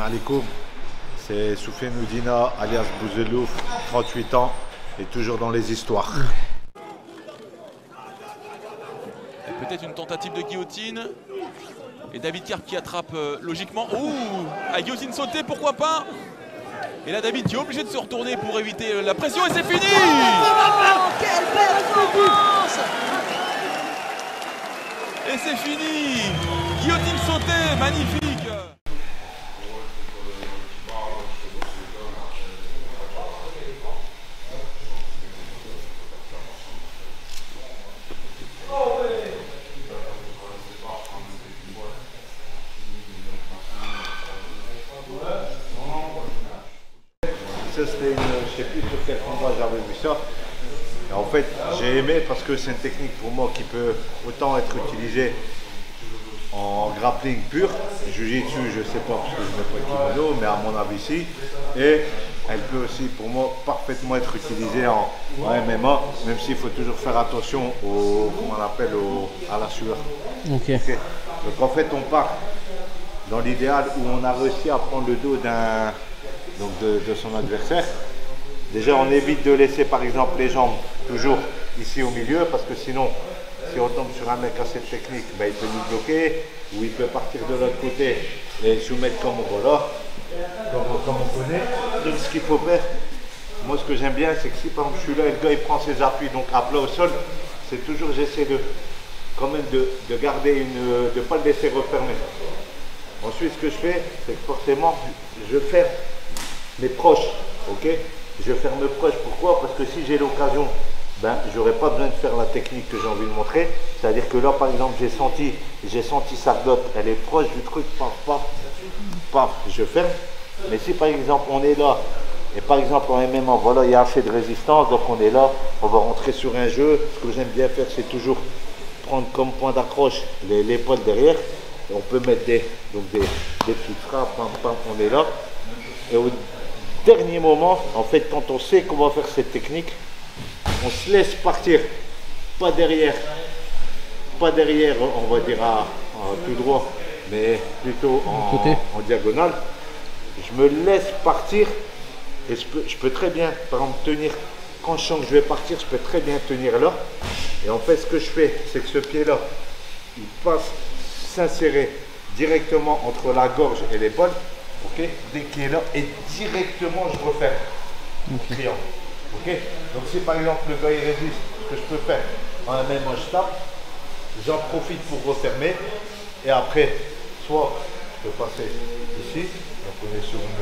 alaikum, c'est Soufiane Oudina alias Bouzelouf, 38 ans et toujours dans les histoires. Peut-être une tentative de guillotine. Et David Karp qui attrape logiquement. Ouh, à guillotine sautée, pourquoi pas. Et là David qui est obligé de se retourner pour éviter la pression et c'est fini. Quelle performance! Et c'est fini. Guillotine sautée, magnifique. C'était une, je sais plus sur quel combat j'avais vu ça. Et en fait, j'ai aimé parce que c'est une technique pour moi qui peut autant être utilisée en grappling pur, jiu-jitsu, je sais pas parce que je mets pas de kimono, mais à mon avis si. Et elle peut aussi pour moi parfaitement être utilisée en MMA, même s'il faut toujours faire attention au, comment on appelle, à la sueur. Okay. Donc en fait, on part dans l'idéal où on a réussi à prendre le dos d'un de son adversaire. Déjà, on évite de laisser par exemple les jambes toujours ici au milieu parce que sinon, si on tombe sur un mec à cette technique, ben, il peut nous bloquer ou il peut partir de l'autre côté et soumettre comme voilà, comme on connaît. Donc ce qu'il faut faire, moi ce que j'aime bien, c'est que si par exemple je suis là et le gars il prend ses appuis donc à plat au sol, c'est toujours j'essaie de quand même de garder de pas le laisser refermer. Ensuite, ce que je fais, c'est que forcément, je ferme mes proches, ok? Je ferme mes proches, pourquoi? Parce que si j'ai l'occasion, ben, j'aurais pas besoin de faire la technique que j'ai envie de montrer. C'est-à-dire que là, par exemple, j'ai senti sa glotte, elle est proche du truc, paf, paf, paf, je ferme. Mais si par exemple, on est là, et par exemple en MMA, voilà, il y a assez de résistance, donc on est là, on va rentrer sur un jeu. Ce que j'aime bien faire, c'est toujours prendre comme point d'accroche l'épaule derrière. Et on peut mettre des petites frappes, pam, pam, on est là. Et au dernier moment, en fait, quand on sait qu'on va faire cette technique, on se laisse partir, pas derrière, on va dire à tout droit, mais plutôt en diagonale. Je me laisse partir et je peux très bien, par exemple, tenir, quand je sens que je vais partir, je peux très bien tenir là. Et en fait, ce que je fais, c'est que ce pied-là, il passe s'insérer directement entre la gorge et l'épaule. Okay. Dès qu'il est là, et directement je referme mon triangle. Okay. Donc si par exemple le gars il résiste, ce que je peux faire, en même temps je tape, j'en profite pour refermer, et après, soit je peux passer ici, donc on est sur une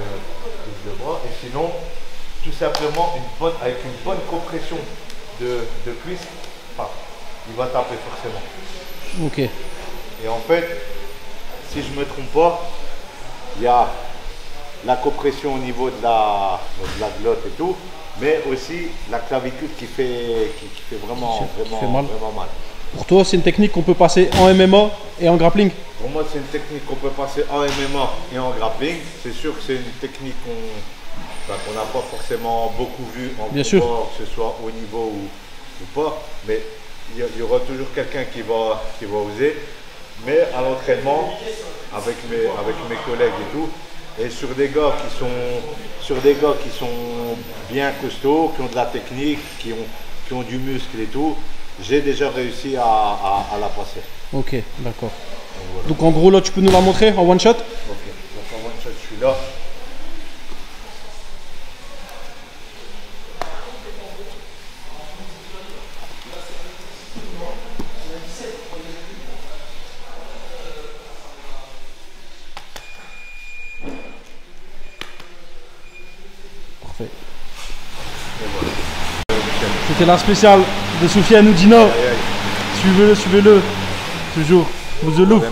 touche de bras, et sinon, tout simplement avec une bonne compression de cuisse, il va taper forcément. Ok. Et en fait, si je ne me trompe pas, il y a la compression au niveau de la glotte et tout, mais aussi la clavicule qui fait vraiment mal. Pour toi, c'est une technique qu'on peut passer en MMA et en grappling? Pour moi, c'est une technique qu'on peut passer en MMA et en grappling. C'est sûr que c'est une technique qu'on n'a pas forcément beaucoup vue en combat, que ce soit au niveau ou pas, mais il y aura toujours quelqu'un qui va oser. Mais à l'entraînement, avec mes collègues et tout, et sur des gars qui sont bien costauds, qui ont de la technique, qui ont du muscle et tout, j'ai déjà réussi à la passer. Ok, d'accord. Voilà. Donc en gros là, tu peux nous la montrer en one shot? Ok, donc en one shot, je suis là. Parfait. C'était la spéciale de Soufiane Oudina. Suivez-le, toujours. Bouzelouf.